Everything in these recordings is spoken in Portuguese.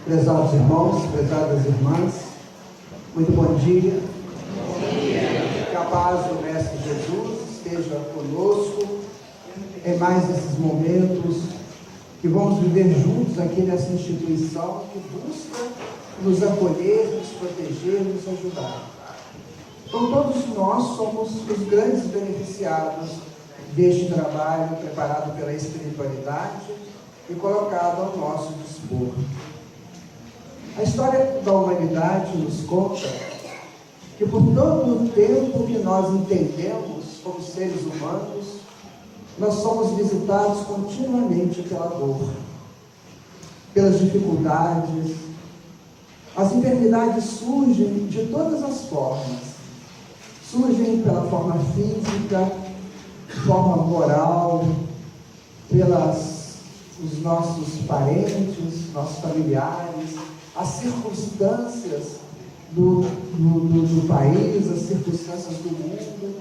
Prezados irmãos, prezadas irmãs, muito bom dia. Bom dia. Que a paz do Mestre Jesus esteja conosco em mais esses momentos que vamos viver juntos aqui nessa instituição que busca nos acolher, nos proteger, nos ajudar. Então todos nós somos os grandes beneficiados deste trabalho preparado pela espiritualidade e colocado ao nosso dispor. A história da humanidade nos conta que por todo o tempo que nós entendemos como seres humanos, nós somos visitados continuamente pela dor, pelas dificuldades. As enfermidades surgem de todas as formas. Surgem pela forma física, forma moral, os nossos parentes, nossos familiares, as circunstâncias do país, as circunstâncias do mundo.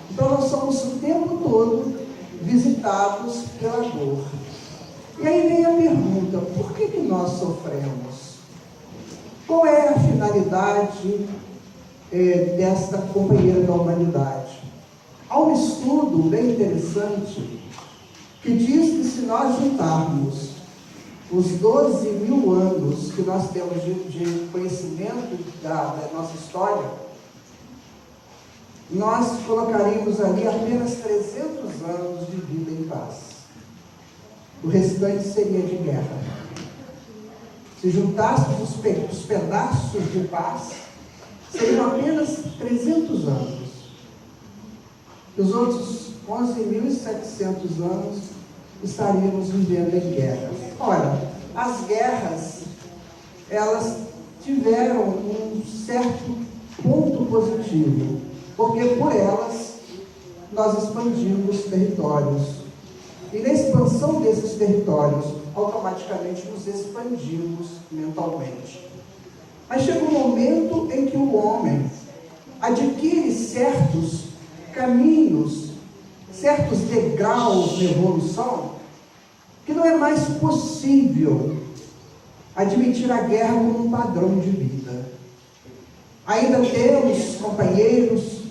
Então nós somos o tempo todo visitados pela dor. E aí vem a pergunta: por que nós sofremos? Qual é a finalidade desta companheira da humanidade? Há um estudo bem interessante que diz que se nós juntarmos os 12 mil anos que nós temos de conhecimento da nossa história, nós colocaríamos ali apenas 300 anos de vida em paz. O restante seria de guerra. Se juntássemos os pedaços de paz, seriam apenas 300 anos. Os outros 11.700 anos estaríamos vivendo em guerra. Ora, as guerras, elas tiveram um certo ponto positivo, porque por elas nós expandimos territórios. E na expansão desses territórios, automaticamente nos expandimos mentalmente. Mas chega um momento em que o homem adquire certos caminhos, certos degraus de evolução, que não é mais possível admitir a guerra como um padrão de vida. Ainda temos companheiros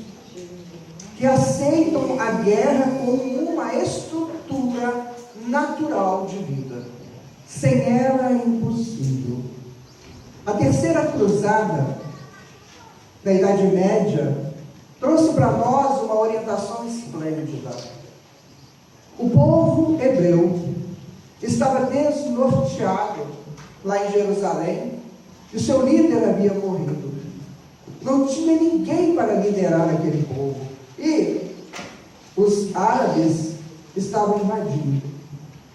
que aceitam a guerra como uma estrutura natural de vida. Sem ela é impossível. A terceira cruzada da Idade Média trouxe para nós uma orientação esplêndida. O povo hebreu estava desnorteado lá em Jerusalém e o seu líder havia morrido. Não tinha ninguém para liderar aquele povo. E os árabes estavam invadindo.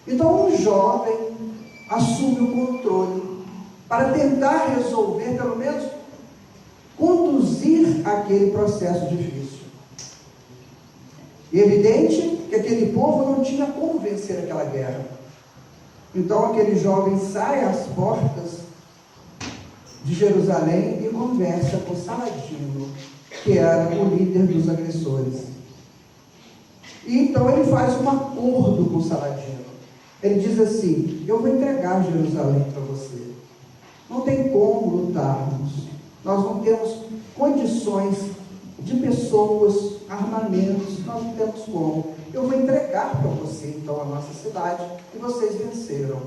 Então um jovem assume o controle para tentar resolver, pelo menos conduzir aquele processo difícil. E é evidente que aquele povo não tinha como vencer aquela guerra. Então aquele jovem sai às portas de Jerusalém e conversa com Saladino, que era o líder dos agressores. E então ele faz um acordo com Saladino. Ele diz assim: eu vou entregar Jerusalém para você. Não tem como lutarmos. Nós não temos condições de pessoas, armamentos, nós não temos como. Eu vou entregar para você, então, a nossa cidade, e vocês venceram.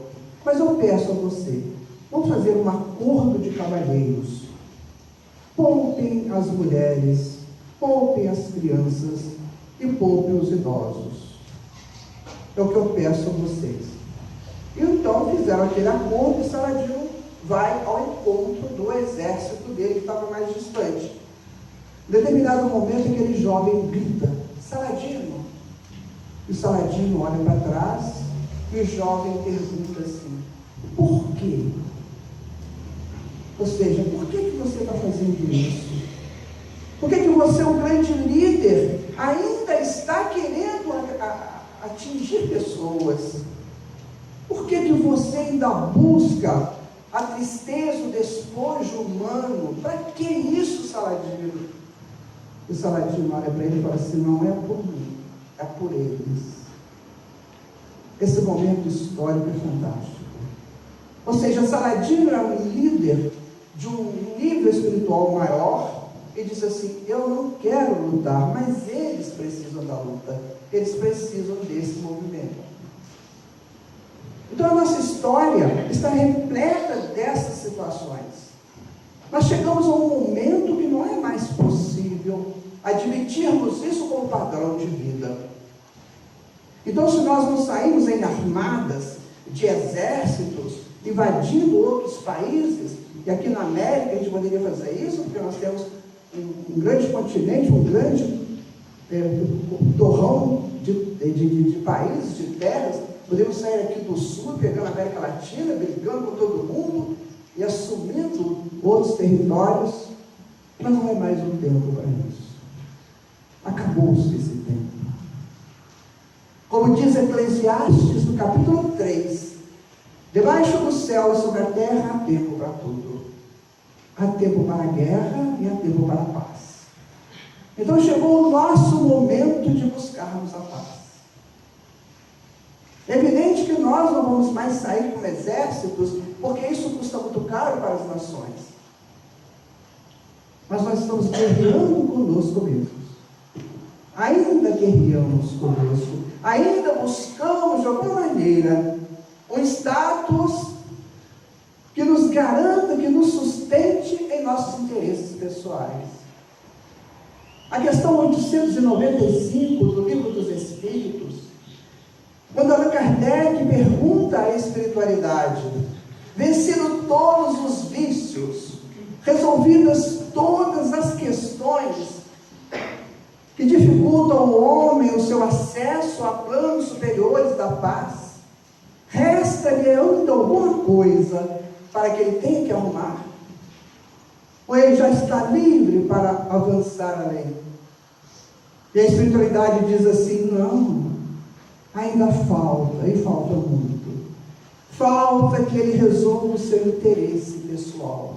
Mas eu peço a você, vamos fazer um acordo de cavalheiros. Poupem as mulheres, poupem as crianças e poupem os idosos. É o que eu peço a vocês. E então fizeram aquele acordo e Saladino vai ao encontro do exército dele, que estava mais distante. Em determinado momento, aquele jovem grita: Saladino! E o Saladino olha para trás e o jovem pergunta assim: por quê? Ou seja, por que você está fazendo isso? Por que você, um grande líder, ainda está querendo atingir pessoas? Por que você ainda busca a tristeza, o despojo humano? Para que isso, Saladino? E o Saladino olha para ele e fala assim: não é por mim, é por eles. Esse momento histórico é fantástico. Ou seja, Saladino era um líder de um nível espiritual maior e disse assim: eu não quero lutar, mas eles precisam da luta, eles precisam desse movimento. Então a nossa história está repleta dessas situações. Nós chegamos a um momento que não é mais possível admitirmos isso como padrão de vida. Então, se nós não saímos em armadas de exércitos, invadindo outros países, e aqui na América a gente poderia fazer isso, porque nós temos um grande continente, um grande torrão de países, de terras. Podemos sair aqui do sul, pegando a América Latina, brigando com todo mundo e assumindo outros territórios, mas não é mais um tempo para isso. Acabou-se esse tempo. Como diz Eclesiastes no capítulo 3, debaixo do céu e sobre a terra há tempo para tudo. Há tempo para a guerra e há tempo para a paz. Então chegou o nosso momento de buscarmos a paz. É evidente que nós não vamos mais sair com exércitos, porque isso custa muito caro para as nações. Mas nós estamos guerreando conosco mesmos. Ainda guerreamos conosco. Ainda buscamos, de alguma maneira, um status que nos garanta, que nos sustente em nossos interesses pessoais. A questão 895 do Livro dos Espíritos, quando Allan Kardec pergunta à espiritualidade, vencido todos os vícios, resolvidas todas as questões que dificultam ao homem o seu acesso a planos superiores da paz, resta-lhe ainda alguma coisa para que ele tenha que arrumar? Ou ele já está livre para avançar além? E a espiritualidade diz assim: não, ainda falta, e falta muito. Falta que ele resolva o seu interesse pessoal,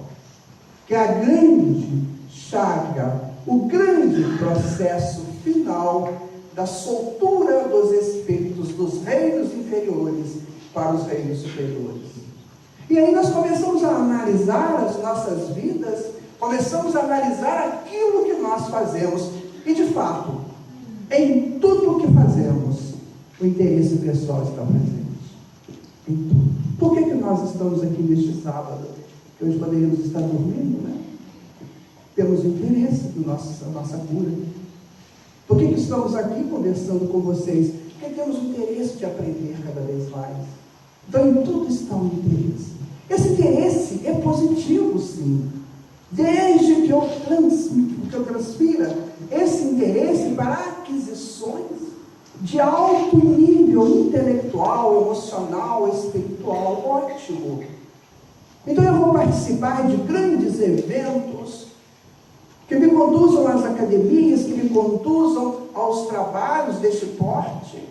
que a grande chaga, o grande processo final da soltura dos espíritos dos reinos inferiores para os reinos superiores. E aí nós começamos a analisar as nossas vidas, começamos a analisar aquilo que nós fazemos, e de fato, em tudo o que fazemos, o interesse pessoal está presente. Em tudo. Por que nós estamos aqui neste sábado? Que hoje poderíamos estar dormindo, né? Temos interesse da nossa cura. Por que estamos aqui conversando com vocês? Porque temos o interesse de aprender cada vez mais. Então, em tudo está um interesse. Esse interesse é positivo, sim. Desde que eu transfira esse interesse para aquisições de alto nível intelectual, emocional, espiritual, ótimo. Então eu vou participar de grandes eventos que me conduzam às academias, que me conduzam aos trabalhos deste porte,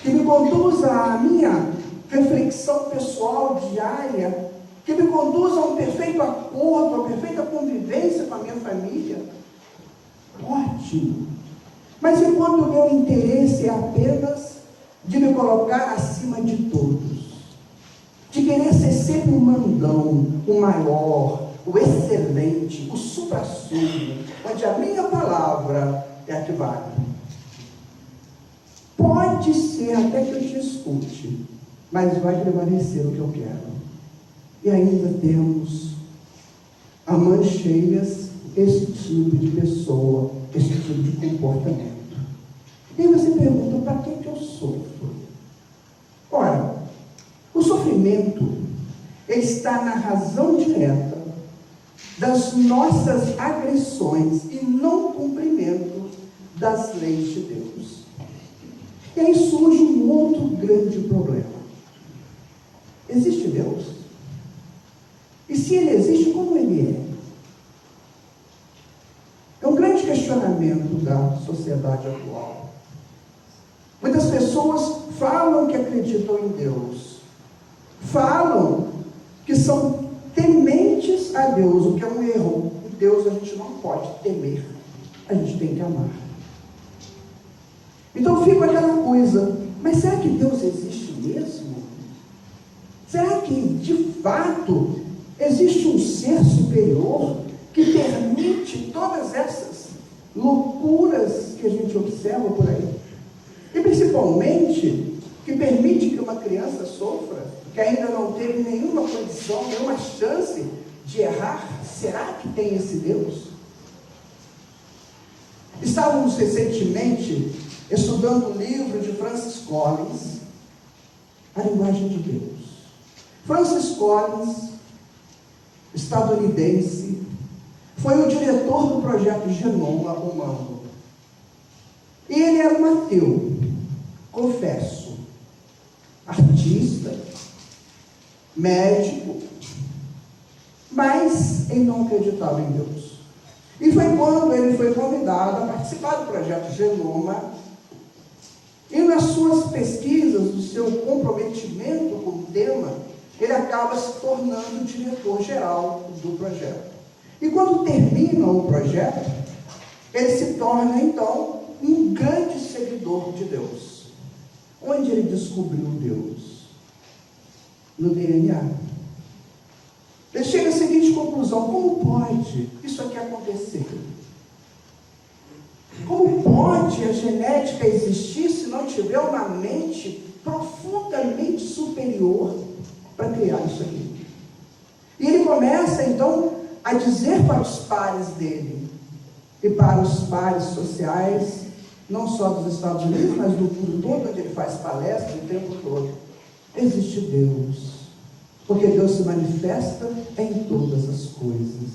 que me conduza à minha reflexão pessoal diária, que me conduza a um perfeito acordo, a uma perfeita convivência com a minha família. Ótimo. Mas enquanto o meu interesse é apenas de me colocar acima de todos, de querer ser sempre o mandão, o maior, o excelente, o supra-sumo, onde a minha palavra é a que vale. Pode ser até que eu te escute, mas vai prevalecer o que eu quero. E ainda temos a mãos cheias esse tipo de pessoa, esse tipo de comportamento. E aí você pergunta: para que eu sofro? Ora, o sofrimento ele está na razão direta das nossas agressões e não cumprimento das leis de Deus. E aí surge um outro grande problema. Existe Deus? E se ele existe, como ele é? É um grande questionamento da sociedade atual. Muitas pessoas falam que acreditam em Deus, falam que são tementes a Deus, o que é um erro. Deus a gente não pode temer, a gente tem que amar. Então fica aquela coisa: mas será que Deus existe mesmo? Será que, de fato, existe um ser superior que permite todas essas loucuras que a gente observa por aí? E, principalmente, que permite que uma criança sofra, que ainda não teve nenhuma condição, nenhuma chance de errar? Será que tem esse Deus? Estávamos recentemente estudando o livro de Francis Collins, A Linguagem de Deus. Francis Collins, estadunidense, foi o diretor do projeto Genoma Humano. E ele era um ateu, confesso, artista, médico, mas ele não acreditava em Deus. E foi quando ele foi convidado a participar do projeto Genoma, e nas suas pesquisas, do seu comprometimento com o tema, ele acaba se tornando diretor-geral do projeto. E quando termina o projeto, ele se torna, então, um grande seguidor de Deus. Onde ele descobriu Deus? No DNA. Ele chega à seguinte conclusão: como pode isso aqui acontecer? Como pode a genética existir se não tiver uma mente profundamente superior para criar isso aqui? E ele começa, então, a dizer para os pares dele, e para os pares sociais, não só dos Estados Unidos, mas do mundo todo, onde ele faz palestra o tempo todo: existe Deus. Porque Deus se manifesta em todas as coisas.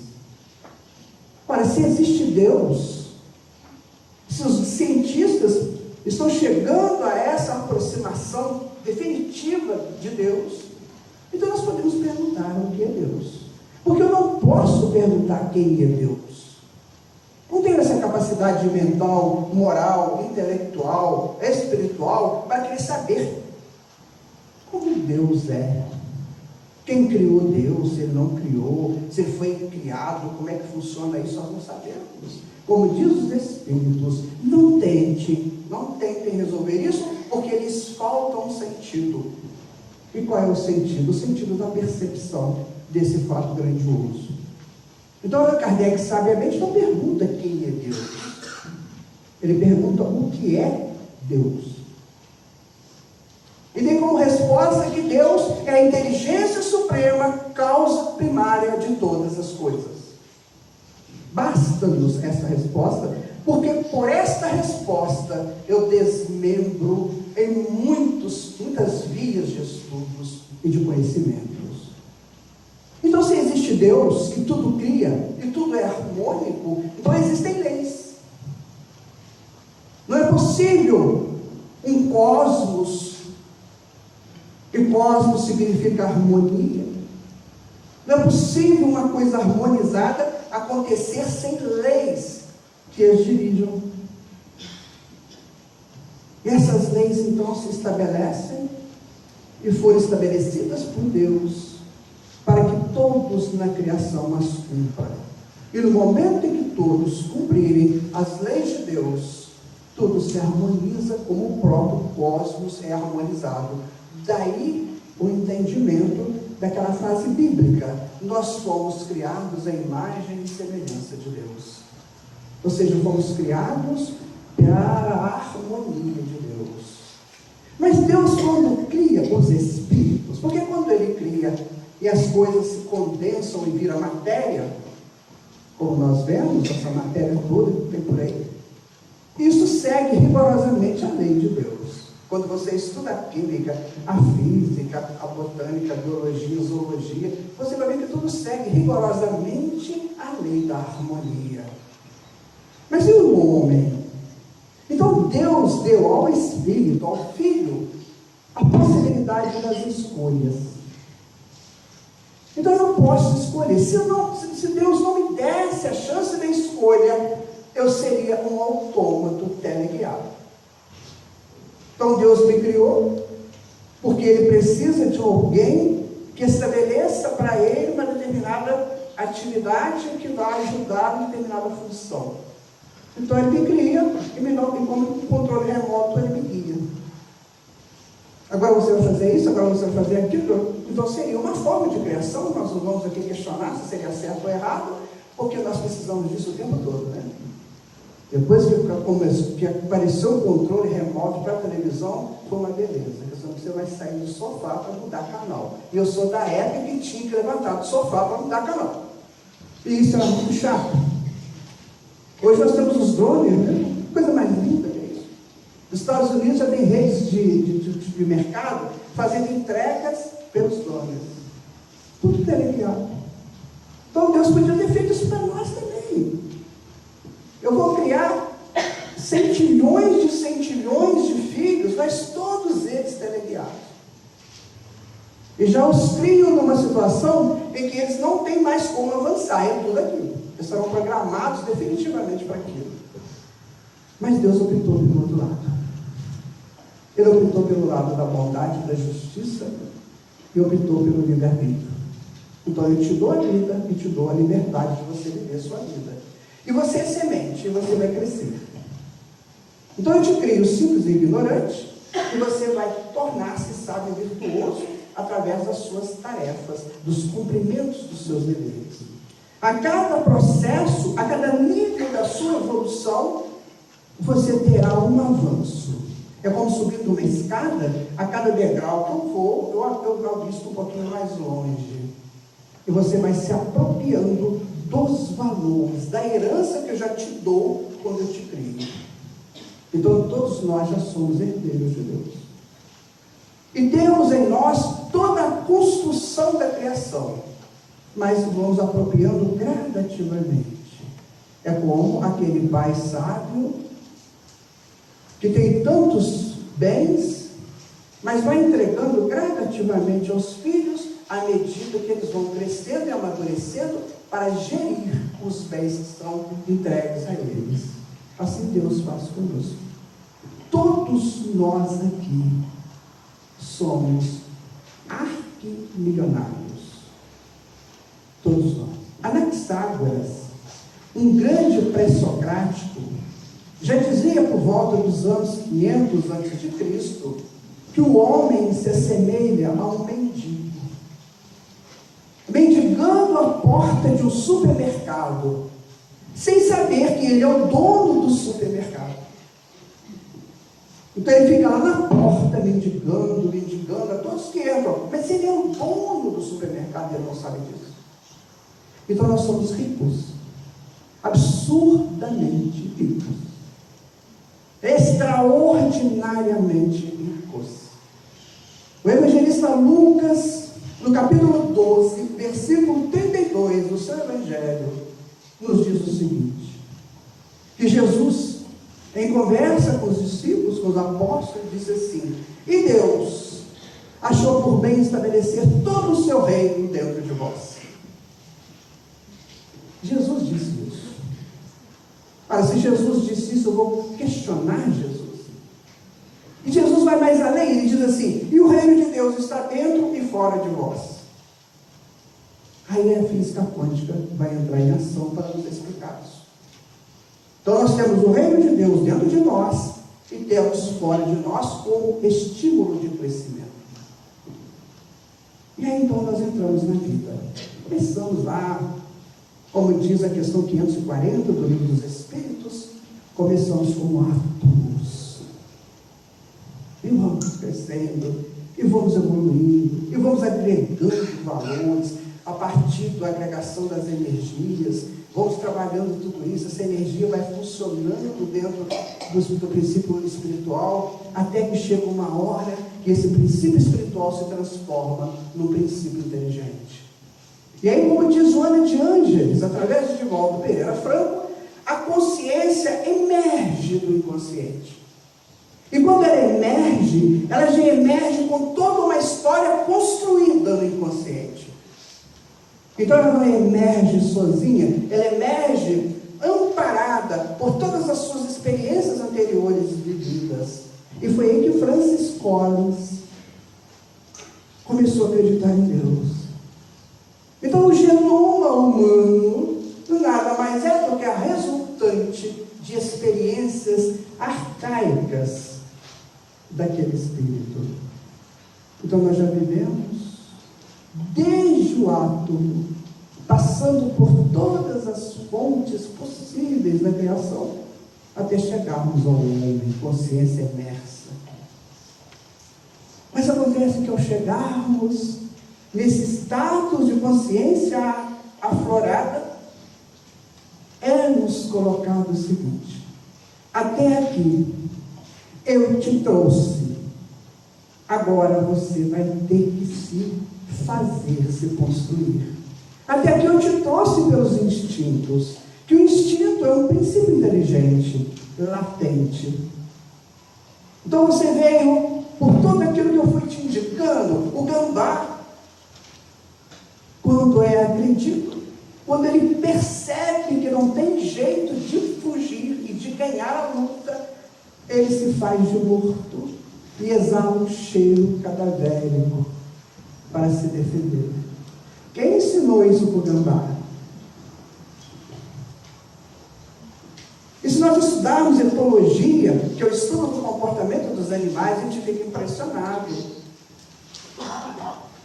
Ora, se existe Deus, se os cientistas estão chegando a essa aproximação definitiva de Deus, então nós podemos perguntar o que é Deus. Porque eu não posso perguntar quem é Deus. Não tenho essa capacidade mental, moral, intelectual, espiritual para querer saber como Deus é. Quem criou Deus, se ele não criou, se ele foi criado, como é que funciona isso, nós não sabemos. Como diz os Espíritos, não tentem resolver isso, porque lhes falta um sentido. E qual é o sentido? O sentido da percepção desse fato grandioso. Então, Allan Kardec, sabiamente, não pergunta quem é Deus. Ele pergunta o que é Deus. E tem como resposta que Deus é a inteligência suprema, causa primária de todas as coisas. Basta-nos essa resposta, porque por esta resposta eu desmembro em muitas vias de estudos e de conhecimentos. Então, se existe Deus, que tudo cria, e tudo é harmônico, então existem leis. Não é possível um cosmos, e cosmos significa harmonia. Não é possível uma coisa harmonizada acontecer sem leis que as dirijam. E essas leis então se estabelecem e foram estabelecidas por Deus para que todos na criação as cumpram. E no momento em que todos cumprirem as leis de Deus, tudo se harmoniza como o próprio cosmos é harmonizado. Daí o entendimento daquela frase bíblica: nós fomos criados à imagem e semelhança de Deus. Ou seja, fomos criados para a harmonia de Deus. Mas Deus, quando cria os espíritos, porque quando Ele cria e as coisas se condensam e viram matéria, como nós vemos, essa matéria toda que tem por aí, isso segue rigorosamente a lei de Deus. Quando você estuda a química, a física, a botânica, a biologia, a zoologia, você vai ver que tudo segue rigorosamente a lei da harmonia. Mas e o homem? Então Deus deu ao Espírito, ao Filho, a possibilidade das escolhas. Então eu não posso escolher. Se Deus não me desse a chance da escolha, eu seria um autômato teleguiado. Então Deus me criou, porque Ele precisa de alguém que estabeleça para Ele uma determinada atividade que vai ajudar em determinada função. Então Ele me cria e como um controle remoto Ele me guia. Agora você vai fazer isso, agora você vai fazer aquilo. Então seria uma forma de criação. Nós não vamos aqui questionar se seria certo ou errado, porque nós precisamos disso o tempo todo, né? Depois que apareceu o controle remoto para a televisão, foi uma beleza. Você vai sair do sofá para mudar canal. E eu sou da época que tinha que levantar do sofá para mudar canal. E isso era muito chato. Hoje nós temos os drones, né? Coisa mais linda que é isso. Nos Estados Unidos já tem redes de mercado fazendo entregas pelos drones. Tudo teleguiado. Então Deus podia ter feito isso para nós também. Eu vou criar centilhões de filhos, mas todos eles teleguiados. E já os crio numa situação em que eles não têm mais como avançar, é tudo aquilo. Eles serão programados definitivamente para aquilo. Mas Deus optou pelo outro lado. Ele optou pelo lado da bondade, da justiça, e optou pelo livre-arbítrio. Então eu te dou a vida e te dou a liberdade de você viver a sua vida. E você é semente, e você vai crescer. Então eu te crio simples e ignorante, e você vai tornar-se sábio e virtuoso através das suas tarefas, dos cumprimentos dos seus deveres. A cada processo, a cada nível da sua evolução, você terá um avanço. É como subindo uma escada, a cada degrau que eu vou, eu visto um pouquinho mais longe. E você vai se apropriando dos valores, da herança que eu já te dou quando eu te crio. Então todos nós já somos herdeiros de Deus. E temos em nós toda a construção da criação, mas vamos apropriando gradativamente. É como aquele pai sábio que tem tantos bens, mas vai entregando gradativamente aos filhos à medida que eles vão crescendo e amadurecendo para gerir os bens que são entregues a eles. Assim Deus faz conosco. Todos nós aqui somos arquimilionários. Todos nós. Anaxágoras, um grande pré-socrático, já dizia por volta dos anos 500 a.C. que o homem se assemelha a um mendigo. Mendigando a porta de um supermercado, sem saber que ele é o dono do supermercado. Então ele fica lá na porta, mendigando a todos que entram, mas ele é o dono do supermercado e ele não sabe disso. Então nós somos ricos, absurdamente ricos, extraordinariamente ricos. O evangelista Lucas, no capítulo 12, versículo 32 do seu evangelho, nos diz o seguinte: que Jesus, em conversa com os discípulos, com os apóstolos, disse assim: e Deus achou por bem estabelecer todo o seu reino dentro de vós. Jesus disse isso. Ora, se Jesus disse isso, eu vou questionar Jesus. E Jesus vai mais além, ele diz assim: e o reino de Deus está dentro e fora de vós. Aí a física quântica vai entrar em ação para nos explicar isso. Então nós temos o reino de Deus dentro de nós e temos fora de nós como estímulo de crescimento. E aí então nós entramos na vida. Começamos lá, como diz a questão 540 do Livro dos Espíritos, começamos como átomos. E vamos crescendo, e vamos evoluindo, e vamos agregando valores a partir da agregação das energias. Vamos trabalhando tudo isso, essa energia vai funcionando dentro do princípio espiritual, até que chega uma hora que esse princípio espiritual se transforma num princípio inteligente. E aí, como diz Joana de Ângeles, através de Divaldo Pereira Franco, a consciência emerge do inconsciente. E quando ela já emerge com toda uma história construída no inconsciente. Então ela não emerge sozinha, ela emerge amparada por todas as suas experiências anteriores vividas. E foi aí que Francis Collins começou a acreditar em Deus. Então o genoma humano nada mais é do que a resultante de experiências arcaicas daquele espírito. Então nós já vivemos desde o átomo, passando por todas as fontes possíveis da criação, até chegarmos ao homem, consciência imersa. Mas acontece que ao chegarmos nesse status de consciência aflorada, é-nos colocado o seguinte: até aqui eu te trouxe, agora você vai ter que se fazer, se construir. Até aqui eu te trouxe pelos instintos, que o instinto é um princípio inteligente, latente. Então você veio por tudo aquilo que eu fui te indicando. O gambá, quando é agredido, quando ele percebe que não tem jeito de fugir e de ganhar a luta, ele se faz de morto e exala um cheiro cadavérico para se defender. Quem ensinou isso para o gambá? E se nós estudarmos etologia, que eu estudo o comportamento dos animais, a gente fica impressionado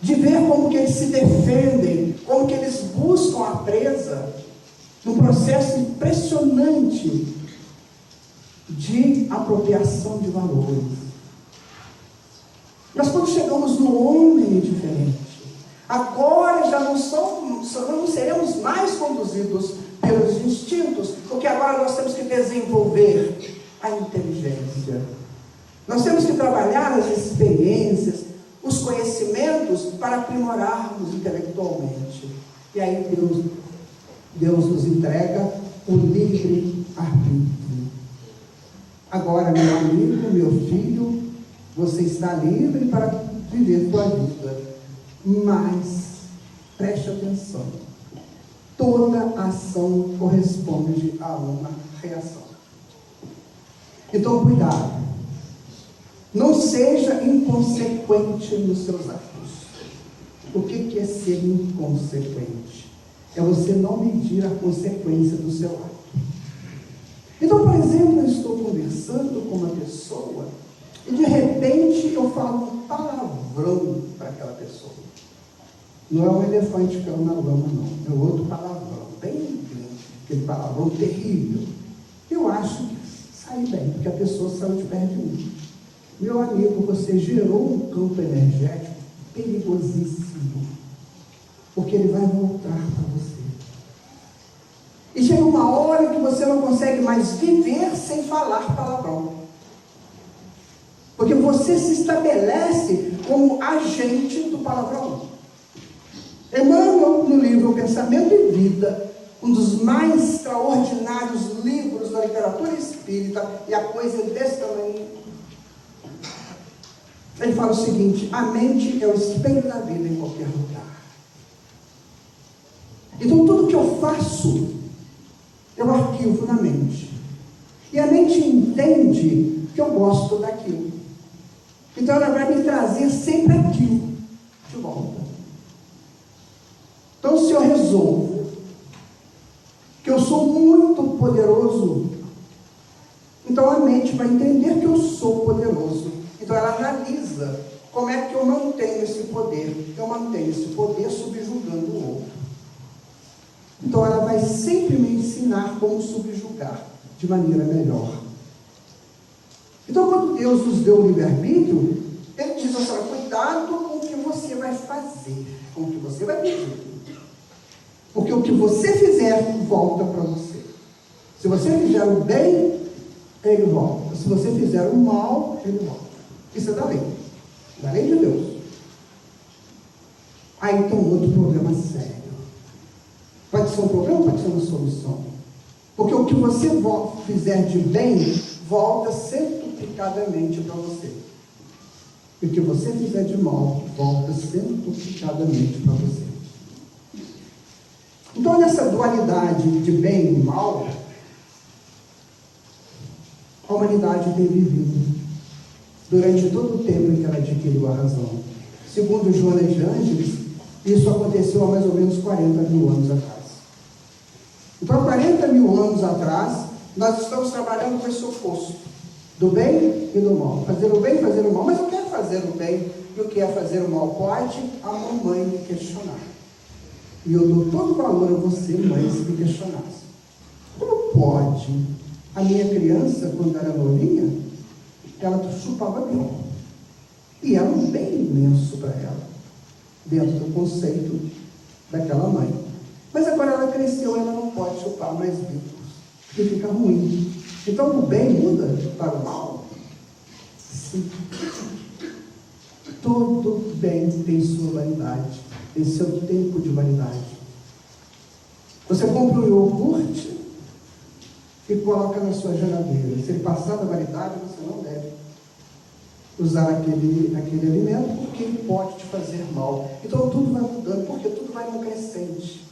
de ver como que eles se defendem, como que eles buscam a presa, num processo impressionante de apropriação de valores. Mas quando chegamos no homem é diferente. Agora já não seremos mais conduzidos pelos instintos, porque agora nós temos que desenvolver a inteligência. Nós temos que trabalhar as experiências, os conhecimentos para aprimorarmos intelectualmente. E aí Deus nos entrega o livre-arbítrio. Agora, meu amigo, meu filho, você está livre para viver sua vida. Mas, preste atenção, toda ação corresponde a uma reação. Então, cuidado. Não seja inconsequente nos seus atos. O que é ser inconsequente? É você não medir a consequência do seu ato. Então, por exemplo, eu estou conversando com uma pessoa e de repente eu falo um palavrão para aquela pessoa. Não é um elefante que caiu na lama, não. É outro palavrão, bem grande, aquele palavrão terrível. Eu acho que sai bem, porque a pessoa saiu de perto de mim. Meu amigo, você gerou um campo energético perigosíssimo, porque ele vai voltar para você. E chega uma hora que você não consegue mais viver sem falar palavrão. Porque você se estabelece como agente do palavrão. Emmanuel, no livro O Pensamento e Vida, um dos mais extraordinários livros da literatura espírita, e a coisa desse tamanho, ele fala o seguinte: a mente é o espelho da vida em qualquer lugar. Então tudo que eu faço, eu arquivo na mente. E a mente entende que eu gosto daquilo. Então ela vai me trazer sempre aquilo de volta. Então se eu resolvo que eu sou muito poderoso, então a mente vai entender que eu sou poderoso. Então ela analisa como é que eu mantenho esse poder. Eu mantenho esse poder subjugando o outro. Então ela vai sempre me ensinar como subjugar de maneira melhor. Então quando Deus nos deu o livre-arbítrio, Ele diz assim: cuidado com o que você vai fazer, com o que você vai pedir. Porque o que você fizer, volta para você. Se você fizer o bem, ele volta. Se você fizer o mal, ele volta. Isso é da lei de Deus. Aí tem um outro problema sério. Pode ser um problema, pode ser uma solução. Porque o que você fizer de bem, volta centuplicadamente para você. E o que você fizer de mal, volta centuplicadamente para você. Então, nessa dualidade de bem e mal, a humanidade tem vivido durante todo o tempo em que ela adquiriu a razão. Segundo Joana de Ângeles, isso aconteceu há mais ou menos 40 mil anos atrás. Então, há 40 mil anos atrás, nós estamos trabalhando com esse oposto. do bem e do mal. Fazer o bem e fazer o mal. Mas o que é fazer o bem e o que é fazer o mal? Pode a mamãe me questionar. E eu dou todo valor a você, mãe, se me questionasse. Como pode a minha criança, quando era novinha, ela chupava bem. E era um bem imenso para ela, dentro do conceito daquela mãe. Mas agora ela cresceu, ela não pode chupar mais bicos, porque fica ruim. Então o bem muda para o mal? Sim. Todo bem tem sua validade, tem seu tempo de validade. Você compra um iogurte e coloca na sua geladeira. Se ele passar da validade, você não deve usar aquele alimento, porque ele pode te fazer mal. Então tudo vai mudando, porque tudo vai num crescente.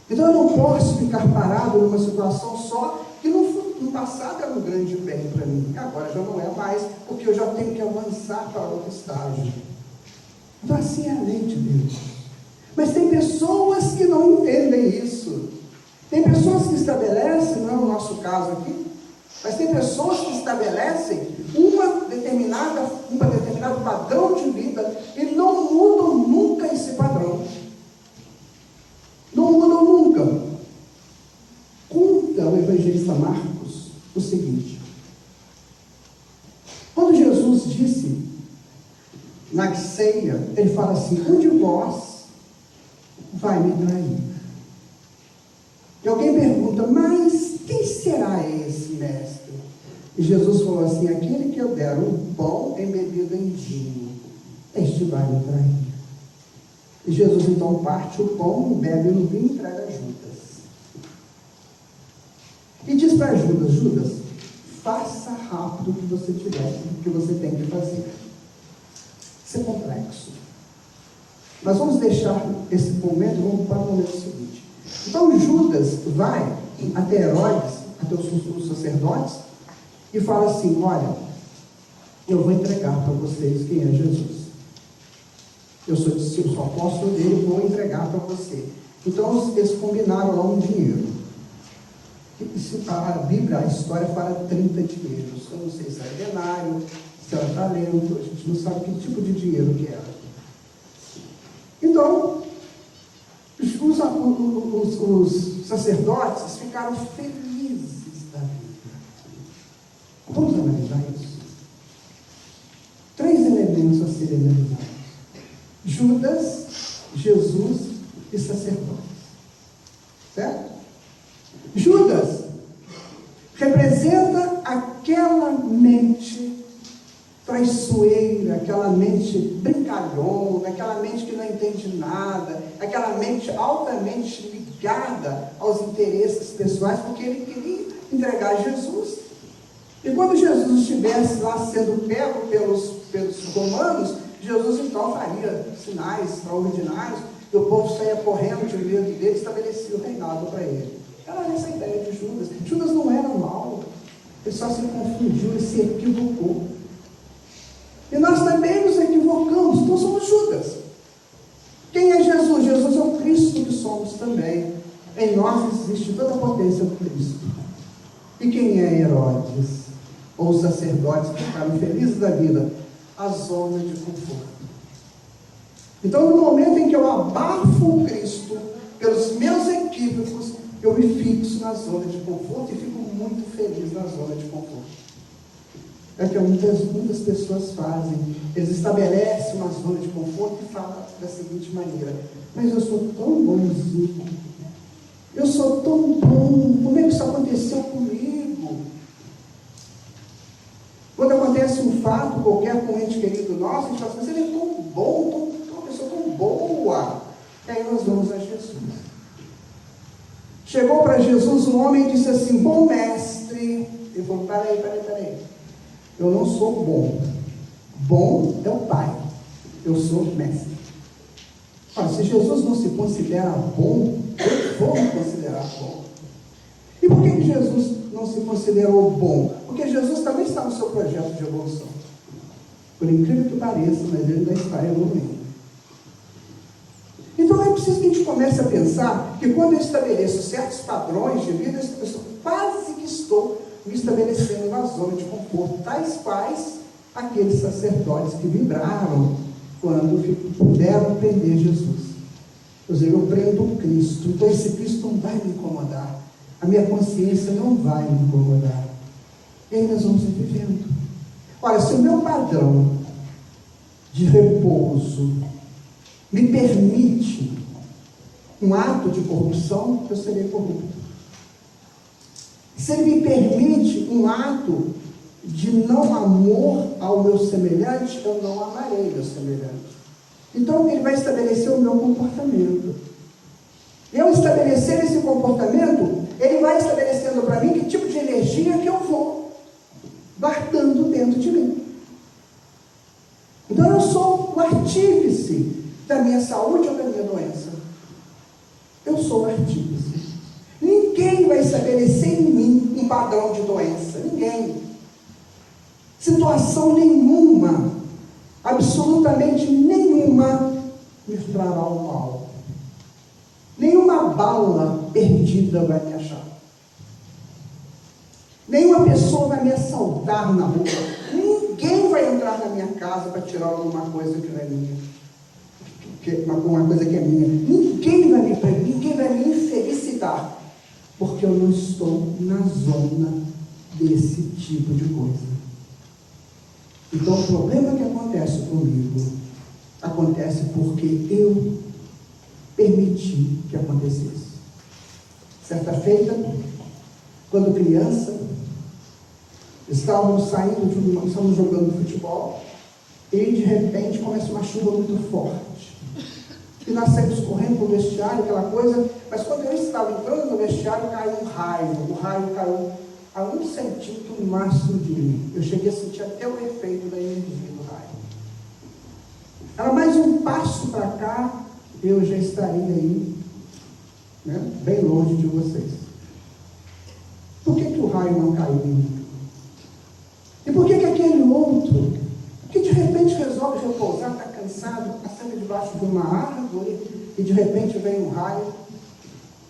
Então eu não posso ficar parado numa situação só que no passado era um grande bem para mim, agora já não é mais, porque eu já tenho que avançar para outro estágio. Então assim é a lei de Deus. Mas tem pessoas que não entendem isso. Tem pessoas que estabelecem, não é o nosso caso aqui, mas tem pessoas que estabelecem um determinado padrão de vida e não mudam nunca esse padrão. Não mudam nunca. Conta o evangelista Marcos o seguinte: quando Jesus disse na ceia, ele fala assim: um de vós vai me trair. E alguém pergunta: mas quem será esse mestre? E Jesus falou assim: aquele que eu der um pão embebido em vinho, este vai me trair. E Jesus então parte o pão, bebe no vinho e entrega a Judas. E diz para Judas: Judas, faça rápido o que você tiver, o que você tem que fazer. Isso é complexo. Mas vamos deixar esse momento, vamos para o momento seguinte. Então Judas vai até Herodes, até os sacerdotes, e fala assim: olha, eu vou entregar para vocês quem é Jesus. Eu sou apóstolo dele, vou entregar para você. Então eles combinaram lá um dinheiro. A Bíblia, a história fala 30 dinheiros. Eu não sei se era denário, se era talento, a gente não sabe que tipo de dinheiro que era. Então, os sacerdotes ficaram felizes da vida. Vamos analisar isso? 3 elementos a serem analisados: Judas, Jesus e sacerdotes. Certo? Judas representa aquela mente traiçoeira, aquela mente brincalhona, aquela mente que não entende nada, aquela mente altamente ligada aos interesses pessoais, porque ele queria entregar Jesus. E quando Jesus estivesse lá sendo pego pelos romanos, Jesus então faria sinais extraordinários, e o povo saía correndo de medo dele e estabelecia o reinado para ele. Era essa a ideia de Judas. Judas não era mau, ele só se confundiu e se equivocou. E nós também nos equivocamos, então somos Judas. Quem é Jesus? Jesus é o Cristo que somos também. Em nós existe toda a potência do Cristo. E quem é Herodes? Ou os sacerdotes que ficaram felizes da vida? A zona de conforto. Então, no momento em que eu abafo o Cristo pelos meus equívocos, eu me fixo na zona de conforto e fico muito feliz na zona de conforto. É que muitas pessoas fazem. Eles estabelecem uma zona de conforto e falam da seguinte maneira: mas eu sou tão bonzinho, eu sou tão bom, como é que isso aconteceu comigo? Quando acontece um fato qualquer com um ente querido nosso, a gente fala assim: mas ele é tão bom, uma pessoa tão boa. E aí nós vamos a Jesus. Chegou para Jesus um homem e disse assim: bom mestre. Ele falou: peraí. Eu não sou bom. Bom é o Pai. Eu sou mestre. Olha, se Jesus não se considera bom, eu vou me considerar bom. E por que Jesus não se considerou bom? Porque Jesus também está no seu projeto de evolução. Por incrível que pareça, mas ele ainda está evoluindo. Então é preciso que a gente comece a pensar que quando eu estabeleço certos padrões de vida, eu quase que estou me estabelecendo uma zona de conforto, tais quais aqueles sacerdotes que vibraram quando puderam prender Jesus. Ou seja, eu prendo Cristo, então esse Cristo não vai me incomodar, a minha consciência não vai me incomodar. E aí nós vamos vivendo. Olha, se o meu padrão de repouso me permite um ato de corrupção, eu serei corrupto. Se ele me permite um ato de não amor ao meu semelhante, eu não amarei meu semelhante. Então ele vai estabelecer o meu comportamento. E ao estabelecer esse comportamento, ele vai estabelecendo para mim que tipo de energia que eu vou guardando dentro de mim. Então eu sou o artífice da minha saúde ou da minha doença. Eu sou o artífice. Ninguém vai estabelecer em mim um padrão de doença. Ninguém. Situação nenhuma, absolutamente nenhuma, me trará o mal. Nenhuma bala perdida vai me achar. Nenhuma pessoa vai me assaltar na rua. Ninguém vai entrar na minha casa para tirar alguma coisa que não é minha. Uma coisa que é minha. Ninguém vai me infelicitar, porque eu não estou na zona desse tipo de coisa. Então o problema que acontece comigo acontece porque eu permiti que acontecesse. Certa feita, quando criança, estávamos jogando futebol, e de repente começa uma chuva muito forte. E nós saímos correndo para o vestiário, aquela coisa, mas quando eu estava entrando no vestiário, caiu um raio. O raio caiu a 1 centímetro no máximo de mim. Eu cheguei a sentir até o efeito da energia do raio. Era mais um passo para cá, eu já estaria aí, né, bem longe de vocês. Por que o raio não caiu em mim? E por que aquele outro, que de repente resolve repousar, está cansado, assenta debaixo de uma árvore, e de repente vem um raio,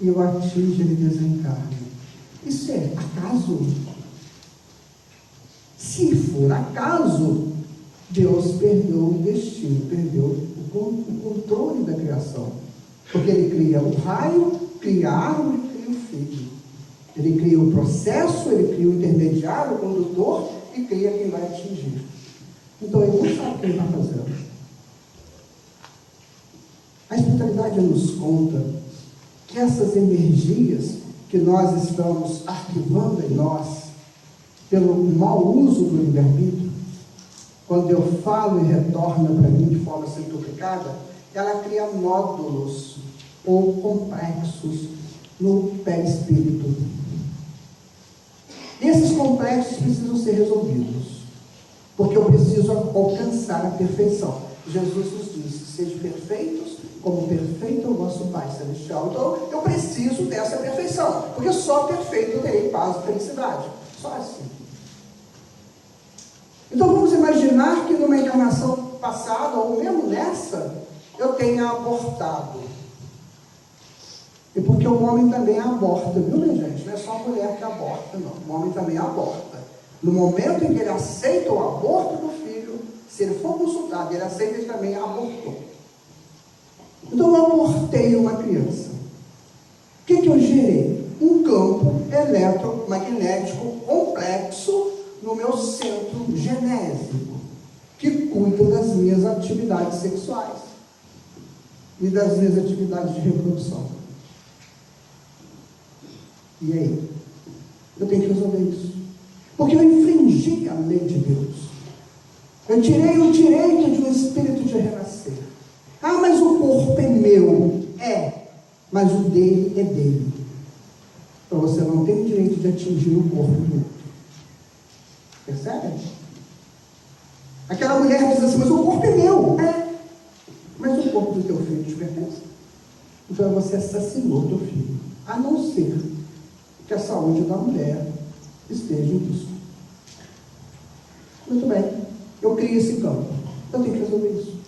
e o atinge, ele desencarna? Isso é acaso? Se for acaso, Deus perdeu o destino, perdeu o controle da criação. Porque ele cria o raio, cria a árvore, cria o filho. Ele cria o processo, ele cria o intermediário, o condutor, e cria quem vai atingir. Então ele não sabe o que ele está fazendo. A espiritualidade nos conta que essas energias que nós estamos arquivando em nós, pelo mau uso do livre-arbítrio, quando eu falo e retorna para mim de forma centrifugada, ela cria nódulos ou complexos no perispírito. E esses complexos precisam ser resolvidos, porque eu preciso alcançar a perfeição. Jesus nos disse: sede perfeitos, como perfeito é o vosso Pai Celestial. Então, eu preciso dessa perfeição, porque só perfeito eu terei paz e felicidade. Só assim. Então, vamos imaginar que numa encarnação passada, ou mesmo nessa, eu tenha abortado. E porque o homem também aborta, viu, minha gente? Não é só a mulher que aborta, não. O homem também aborta. No momento em que ele aceita o aborto do filho, se ele for consultado, ele aceita, ele também abortou. Então eu abortei uma criança. O que eu gerei? Um campo eletromagnético complexo no meu centro genésico, que cuida das minhas atividades sexuais e das minhas atividades de reprodução. E aí? Eu tenho que resolver isso. Porque eu infringi a lei de Deus. Eu tirei o direito de um espírito de renascer. Ah, mas o corpo é meu. É, mas o dele é dele. Então você não tem o direito de atingir o corpo do outro. Percebe? Aquela mulher diz assim: mas o corpo é meu. É, mas o corpo do teu filho te pertence. Então você assassinou teu filho. A não ser que a saúde da mulher esteja em risco. Muito bem, eu crio esse campo. Eu tenho que resolver isso.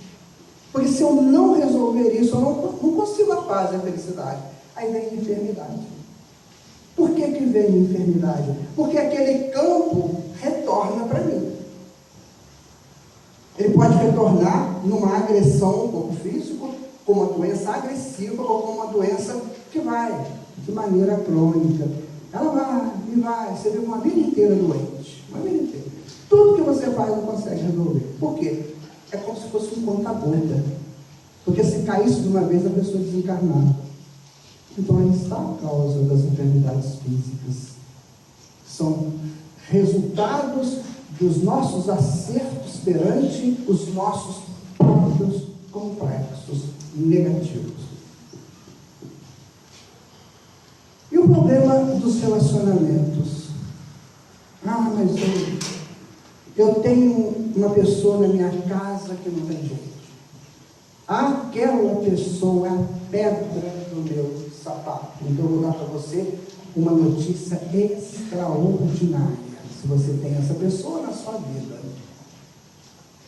Porque se eu não resolver isso, eu não consigo a paz e a felicidade. Aí vem a enfermidade. Por que vem a enfermidade? Porque aquele campo retorna para mim. Ele pode retornar numa agressão ao corpo físico, com uma doença agressiva ou com uma doença que vai de maneira crônica. Ela vai e vai, você vive uma vida inteira doente, uma vida inteira. Tudo que você faz não consegue resolver. Por quê? É como se fosse um conta-gota. Porque se caísse de uma vez, a pessoa desencarnava. Então aí está a causa das enfermidades físicas. São resultados dos nossos acertos perante os nossos próprios complexos negativos. E o problema dos relacionamentos? Mas eu tenho uma pessoa na minha casa que não tem jeito. Aquela pessoa é a pedra do meu sapato. Então eu vou dar para você uma notícia extraordinária. Se você tem essa pessoa na sua vida.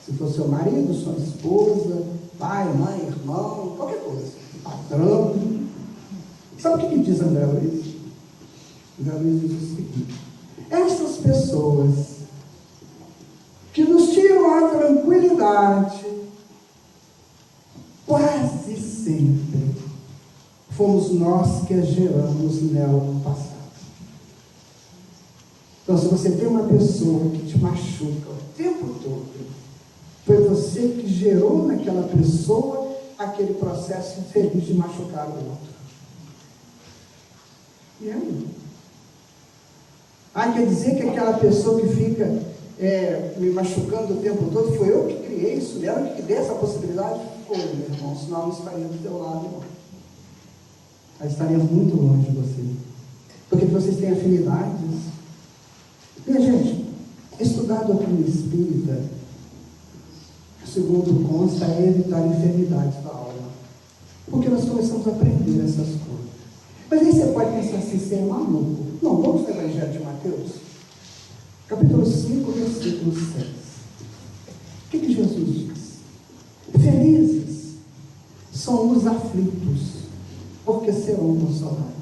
Se for seu marido, sua esposa, pai, mãe, irmão, qualquer coisa. Patrão. Sabe o que diz André Luiz? André Luiz diz o seguinte: essas pessoas que nos tiram a tranquilidade, quase sempre fomos nós que as geramos nela no passado. Então, se você tem uma pessoa que te machuca o tempo todo, foi você que gerou naquela pessoa aquele processo infeliz de machucar o outro. E aí? Quer dizer que aquela pessoa que fica me machucando o tempo todo, foi eu que criei isso nela, que dei essa possibilidade? Foi, meu irmão, senão eu não estaria do teu lado, não. Ela estaria muito longe de você. Porque vocês têm afinidades. Minha gente, estudar a doutrina espírita, segundo consta, é evitar enfermidades da alma. Porque nós começamos a aprender essas coisas. Mas aí você pode pensar assim, você é maluco. Não, vamos no Evangelho de Mateus, capítulo 5, versículo 6. O que Jesus diz? Felizes são os aflitos, porque serão consolados.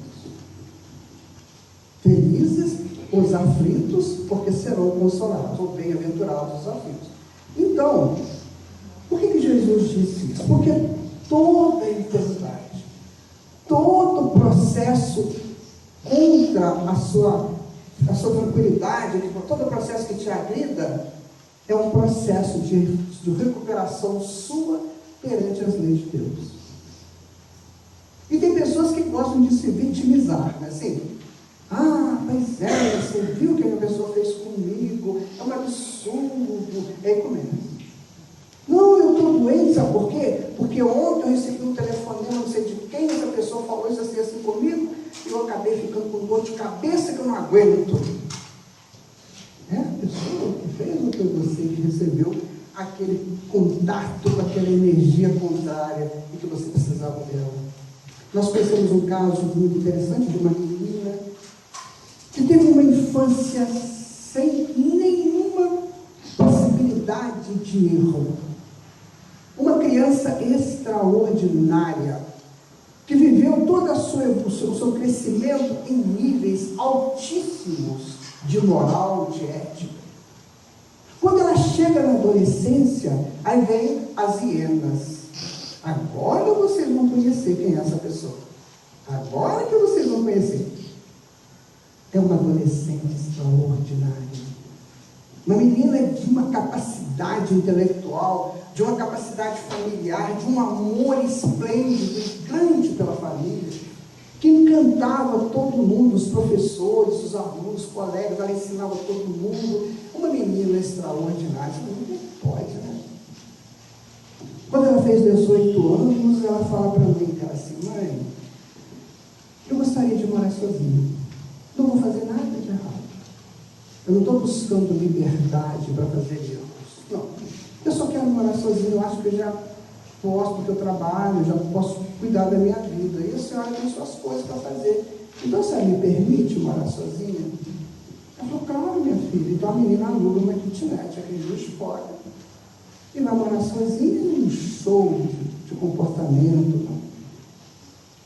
Felizes os aflitos, porque serão consolados, ou bem-aventurados os aflitos. Então, por que Jesus disse isso? Porque toda enfermidade, todo processo contra a sua tranquilidade, todo processo que te agrida, é um processo de recuperação sua perante as leis de Deus. E tem pessoas que gostam de se vitimizar, não é assim? Pois é, você viu o que a pessoa fez comigo, é um absurdo. E aí começa. Não, eu estou doente, sabe por quê? Porque ontem eu recebi um telefonema, não sei de quem, essa pessoa falou isso assim comigo, e eu acabei ficando com dor de cabeça que eu não aguento. A pessoa que fez, ou foi você que recebeu aquele contato com aquela energia contrária e que você precisava dela? Nós conhecemos um caso muito interessante de uma menina que teve uma infância sem nenhuma possibilidade de erro. Uma criança extraordinária, que viveu todo o seu crescimento em níveis altíssimos de moral, de ética. Quando ela chega na adolescência, aí vem as hienas. Agora vocês vão conhecer quem é essa pessoa. Agora que vocês vão conhecer. É uma adolescente extraordinária. Uma menina de uma capacidade intelectual, de uma capacidade familiar, de um amor esplêndido e grande pela família, que encantava todo mundo, os professores, os alunos, os colegas, ela ensinava todo mundo. Uma menina extraordinária. Não pode, né? Quando ela fez 18 anos, ela fala para mim, cara, assim: mãe, eu gostaria de morar sozinha. Não vou fazer nada de errado. Eu não estou buscando liberdade para fazer erros. Não. Eu só quero morar sozinho. Eu acho que eu já posso, porque eu trabalho, já posso cuidar da minha vida. E a senhora tem suas coisas para fazer. Então, a senhora me permite morar sozinha? Ela falou: claro, minha filha. Então, a menina aluga uma kitnet aqui em Juiz de Fora. E vai morar sozinha em um show de comportamento.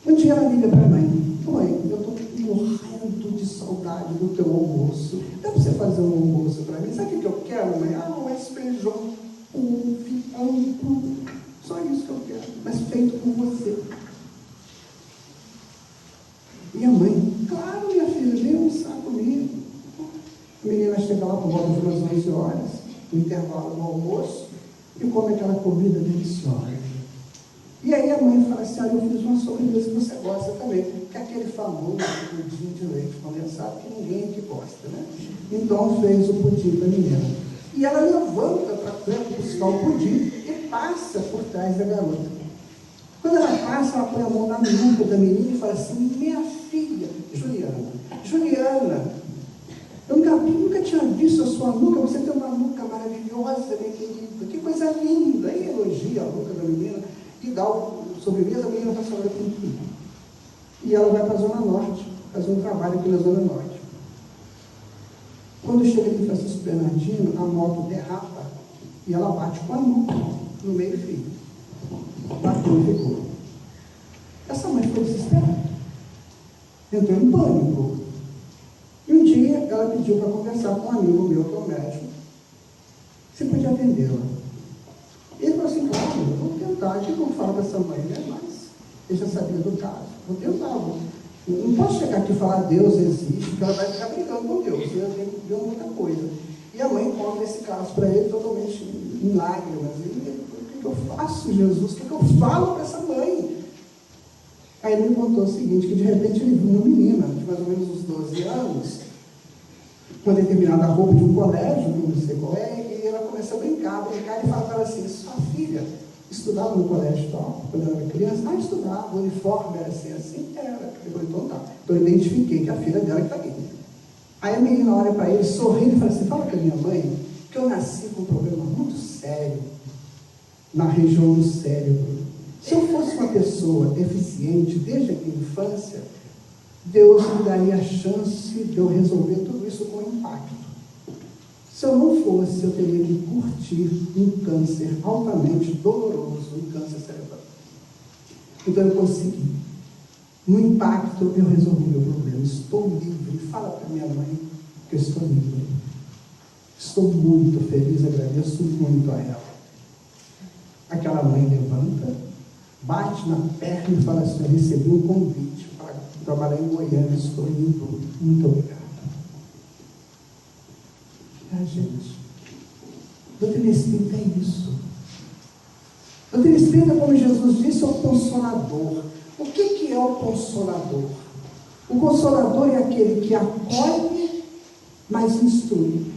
Um dia ela liga para a mãe. mãe, eu estou morrendo de saudade do teu almoço. Dá para você fazer um almoço para mim? Sabe o que eu quero, mãe? Um espeijão, amplo. Só isso que eu quero, mas feito por você. E a mãe, claro, minha filha, vem almoçar comigo. A menina chega lá por volta de umas 11 horas, no intervalo do almoço, e come aquela comida deliciosa. E aí a mãe fala assim, eu fiz uma sobremesa que você gosta também, que é aquele famoso pudim de leite condensado que ninguém aqui gosta, né? Então fez o pudim da menina. E ela levanta para buscar o pudim e passa por trás da garota. Quando ela passa, ela põe a mão na nuca da menina e fala assim, minha filha, Juliana, eu nunca tinha visto a sua nuca, você tem uma nuca maravilhosa, minha querida, que coisa linda. Aí elogia a nuca da menina e dá o sobremesa, a menina está falando com tudo. E ela vai para a Zona Norte, fazer um trabalho aqui na Zona Norte. Quando chega em Francisco Bernardino, a moto derrapa e ela bate com a nuca no meio do fio. Bateu e ficou. Essa mãe ficou desesperada. Entrou em pânico. E um dia ela pediu para conversar com um amigo meu, que é um médico. Você podia atendê-la? Ele falou assim, claro, eu vou tentar. Eu não falo com essa mãe, né? Mas deixa saber do caso. Vou tentar. Não posso chegar aqui e falar Deus existe, porque ela vai ficar brincando com Deus. Eu tenho que ver muita coisa. E a mãe conta esse caso para ele totalmente em lágrimas. O que eu faço, Jesus? O que eu falo para essa mãe? Aí ele me contou o seguinte, que de repente ele viu uma menina, de mais ou menos uns 12 anos, com uma determinada roupa de um colégio, que eu não sei qual é, e ela começa a brincar, e fala para ela assim, sua filha estudava no colégio tal, quando ela era criança? Estudava, o uniforme era assim, era. Eu falei, então tá. Então eu identifiquei que é a filha dela que está aqui. Aí a menina olha para ele, sorrindo e fala assim, fala para minha mãe, que eu nasci com um problema muito sério, na região do cérebro. Se eu fosse uma pessoa deficiente desde a minha infância, Deus me daria a chance de eu resolver tudo isso com impacto. Se eu não fosse, eu teria que curtir um câncer altamente doloroso, um câncer cerebral. Então eu consegui. No impacto, eu resolvi meu problema. Estou livre. Fala para minha mãe que eu estou livre. Estou muito feliz, agradeço muito a ela. Aquela mãe levanta, bate na perna e fala assim, eu recebi um convite para trabalhar em Goiânia, estou indo, muito obrigado. Gente, doutrina espírita é isso. Doutrina espírita, como Jesus disse, é o Consolador. O que é o Consolador? O Consolador é aquele que acolhe, mas instrui.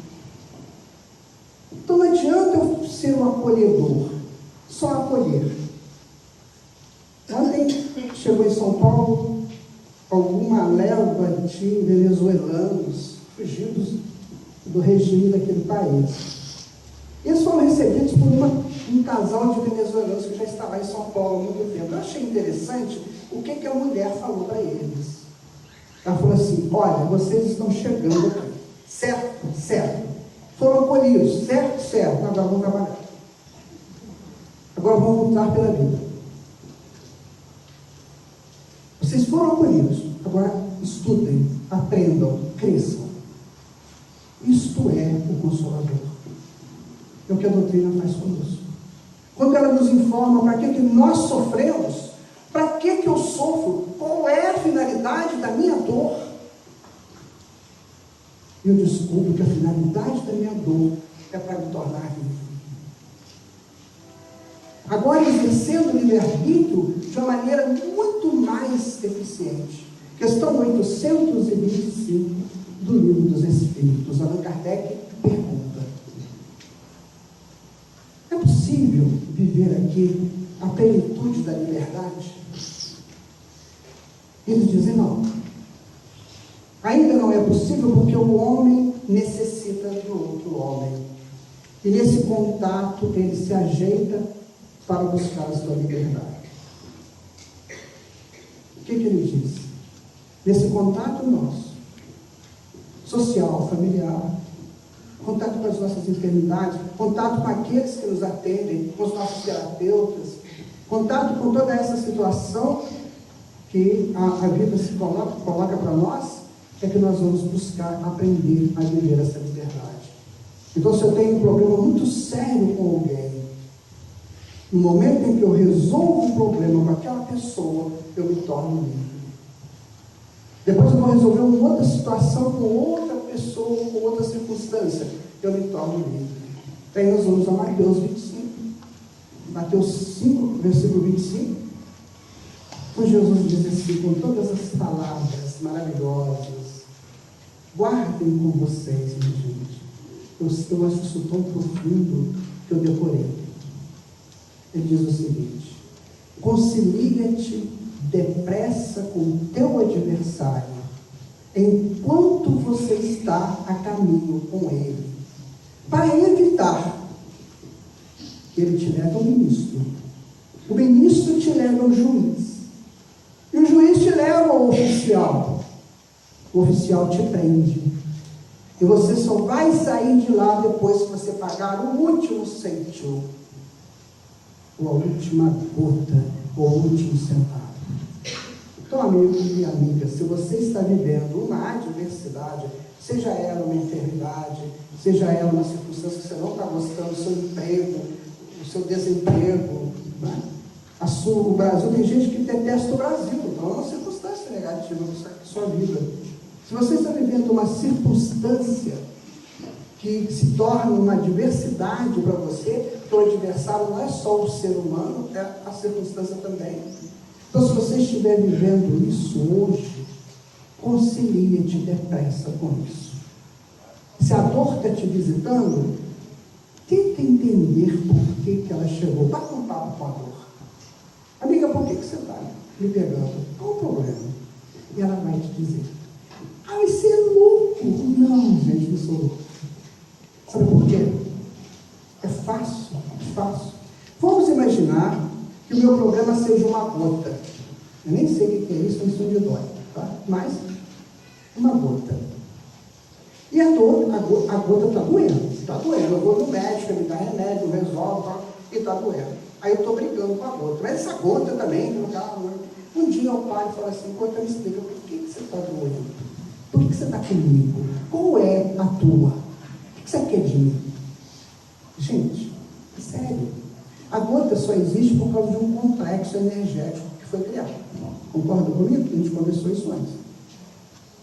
Então não adianta eu ser um acolhedor, só acolher. Ontem chegou em São Paulo alguma leva de venezuelanos fugidos do regime daquele país. Eles foram recebidos por um casal de venezuelanos que já estava em São Paulo há muito tempo. Eu achei interessante o que a mulher falou para eles. Ela falou assim, olha, vocês estão chegando aqui, certo? Certo. Foram acolhidos, certo? Certo. Agora vão trabalhar. Agora vão lutar pela vida. Vocês foram acolhidos, agora estudem, aprendam, cresçam. Isto é o Consolador. É o que a doutrina faz conosco. Quando ela nos informa para que nós sofremos, para que eu sofro, qual é a finalidade da minha dor, eu descubro que a finalidade da minha dor é para me tornar vivo. Agora exercendo o livre-arbítrio de uma maneira muito mais eficiente. Questão 825 do Livro dos Espíritos. Allan Kardec pergunta: é possível viver aqui a plenitude da liberdade? Eles dizem não. Ainda não é possível porque o homem necessita de outro homem. E nesse contato ele se ajeita para buscar a sua liberdade. O que ele diz? Nesse contato nosso, social, familiar, contato com as nossas enfermidades, contato com aqueles que nos atendem, com os nossos terapeutas, contato com toda essa situação, que a vida se coloca para nós, é que nós vamos buscar aprender a viver essa liberdade. Então, se eu tenho um problema muito sério com alguém, no momento em que eu resolvo um problema com aquela pessoa, eu me torno livre. Depois eu vou resolver uma outra situação com outra pessoa, com outra circunstância, eu me torno livre. Aí nós vamos a Mateus 25. Mateus 5, versículo 25. Então Jesus diz assim, com todas as palavras maravilhosas: guardem com vocês, minha gente. Eu acho isso tão profundo que eu decorei. Ele diz o seguinte: concilia-te depressa com o teu adversário, enquanto você está a caminho com ele, para evitar que ele te leve ao ministro, o ministro te leva ao juiz, e o juiz te leva ao oficial, o oficial te prende, e você só vai sair de lá depois que você pagar o último cêntimo, ou a última gota, ou o último centavo. Então, amigo e amiga, se você está vivendo uma adversidade, seja ela uma enfermidade, seja ela uma circunstância que você não está gostando, o seu emprego, o seu desemprego, né? O Brasil, tem gente que detesta o Brasil, então é uma circunstância negativa na sua vida. Se você está vivendo uma circunstância que se torna uma adversidade para você, porque o adversário não é só o ser humano, é a circunstância também. Então, se você estiver vivendo isso hoje, concilia-te depressa com isso. Se a dor está te visitando, tenta entender por que ela chegou. Bate um papo com a dor. Amiga, por que você está me pegando? Qual o problema? E ela vai te dizer: ah, mas você é louco. Não, gente, não sou louco. Sabe por quê? É fácil, é fácil. Vamos imaginar que o meu problema seja uma gota. Eu nem sei o que é isso, mas isso me dói, tá? Mas, uma gota. E a gota está doendo. Está doendo. Eu vou no médico, ele me dá remédio, resolve, tá? E está doendo. Aí eu estou brigando com a gota. Mas essa gota também, um dia o pai fala assim: gota, me explica, por que você está doendo? Por que você está comigo? Qual é a tua? O que você quer de mim? Gente, é sério. A gota só existe por causa de um complexo energético que foi criado. Concorda comigo? A gente conversou isso antes.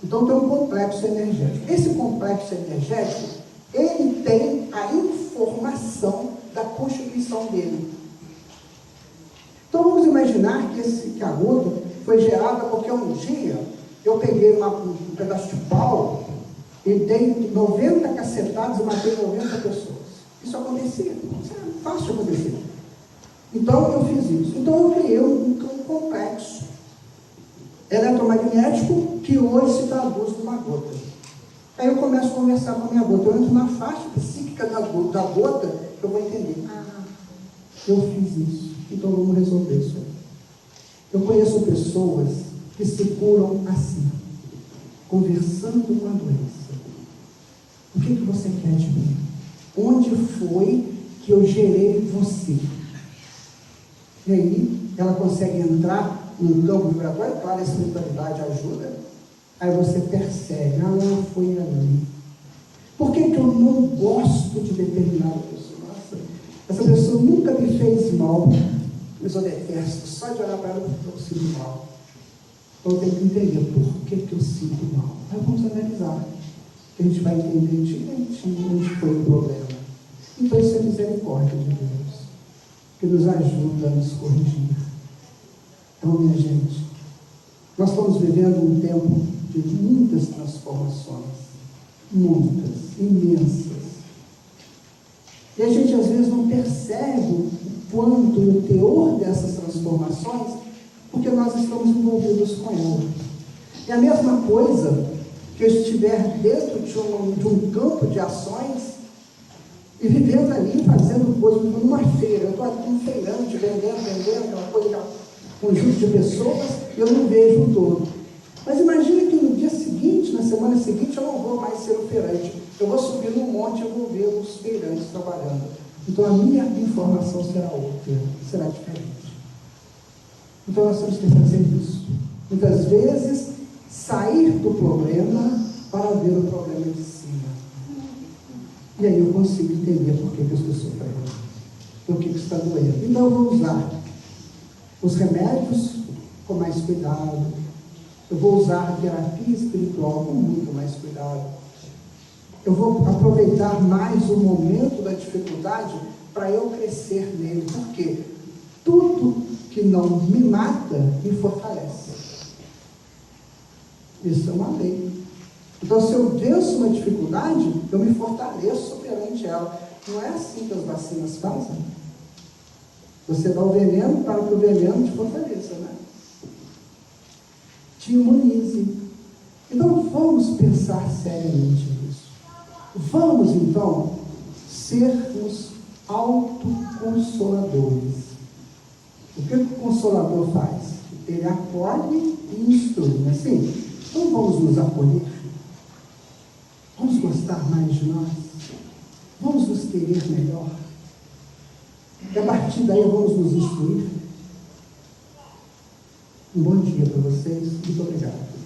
Então tem um complexo energético. Esse complexo energético, ele tem a informação da constituição dele. Então vamos imaginar que a gota foi gerada porque um dia eu peguei um pedaço de pau e dei 90 cacetadas e matei 90 pessoas. Isso acontecia. Isso é fácil de acontecer. Então eu fiz isso. Então eu criei um complexo eletromagnético que hoje se traduz numa gota. Aí eu começo a conversar com a minha gota. Eu entro na faixa psíquica da gota, eu vou entender. Ah, eu fiz isso. Então vamos resolver isso aí. Eu conheço pessoas que se curam assim, conversando com a doença. O que você quer de mim? Onde foi que eu gerei você? E aí ela consegue entrar num campo vibratório, claro, a espiritualidade ajuda. Aí você percebe: ah, foi ali. Por que eu não gosto de determinada pessoa? Nossa, essa pessoa nunca me fez mal, mas eu detesto. Só de olhar para ela eu sinto mal. Então eu tenho que entender por que eu sinto mal. Aí vamos analisar. A gente vai entender direitinho onde foi o problema. Então isso é misericórdia de Deus, que nos ajuda a nos corrigir. Então, minha gente, nós estamos vivendo um tempo de muitas transformações, muitas, imensas. E a gente às vezes não percebe o quanto o teor dessas transformações, porque nós estamos envolvidos com ela. É a mesma coisa que eu estiver dentro de um campo de ações e vivendo ali, fazendo coisas, numa feira. Eu estou aqui um feirante, vendendo aquela coisa, aquele conjunto de pessoas, e eu não vejo o todo. Mas imagina que no dia seguinte, na semana seguinte, eu não vou mais ser o feirante. Eu vou subir num monte e vou ver os feirantes trabalhando. Então a minha informação será outra, será diferente. Então nós temos que fazer isso. Muitas vezes, sair do problema para ver o problema de cima. E aí eu consigo entender por que eu estou sofrendo, por que está doendo. Então eu vou usar os remédios com mais cuidado. Eu vou usar a terapia espiritual com muito mais cuidado. Eu vou aproveitar mais o momento da dificuldade para eu crescer nele. Por quê? Tudo que não me mata me fortalece. Isso é uma lei. Então, se eu venço uma dificuldade, eu me fortaleço perante ela. Não é assim que as vacinas fazem? Você dá o veneno para que o veneno te fortaleça, né? Te imunize. Então, vamos pensar seriamente nisso. Vamos, então, sermos autoconsoladores. O que o Consolador faz? Ele acolhe e instrui, não é assim? Então, vamos nos acolher. Vamos gostar mais de nós. Vamos nos querer melhor. E a partir daí, vamos nos instruir. Um bom dia para vocês. Muito obrigado.